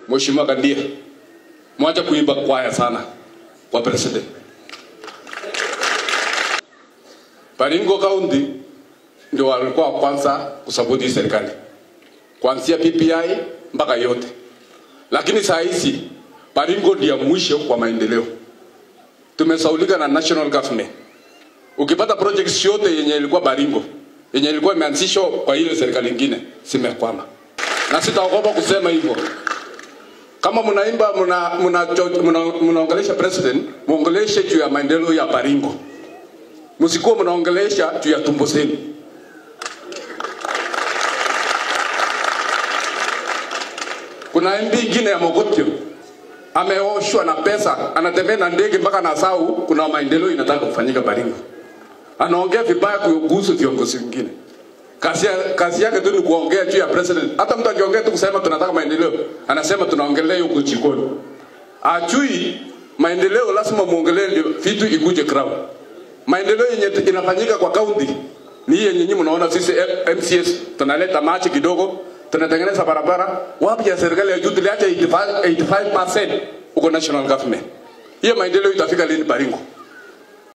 Mheshimiwa Kandia, mwacha kuimba kwaya sana kwa president. Baringo County ndio walikuwa kwanza kusapoti serikali, kuanzia PPI mpaka yote. Lakini saa hizi Baringo ndio mwisho kwa maendeleo. Tumesaulika na national government. Ukipata projects yote yenye ilikuwa Baringo, yenye ilikuwa imeanzishwa kwa ile serikali nyingine, simekwama. Na sitaogopa kusema hivyo. Kama mnaimba mnaongelesha president, muongeleshe juu ya maendeleo ya Baringo. Msikuwa mnaongelesha juu ya tumbo zenu. Kuna MP ingine ya Mogotio ameoshwa na pesa, anatembea na ndege mpaka Nasau, kuna maendeleo inataka kufanyika Baringo. Anaongea vibaya kuhusu viongozi wengine. Kazi yake tu ni kuongea juu ya president. Hata mtu akiongea tu kusema tunataka maendeleo, anasema tunaongelea huko jikoni. Ajui maendeleo lazima muongelee ndio vitu ikuje crowd. Maendeleo yenye inafanyika kwa county ni yenye nyinyi mnaona sisi MCS tunaleta machi kidogo, tunatengeneza barabara. Wapi ya serikali ya juu tuliacha 85% uko national government. Hiyo maendeleo itafika lini Baringo?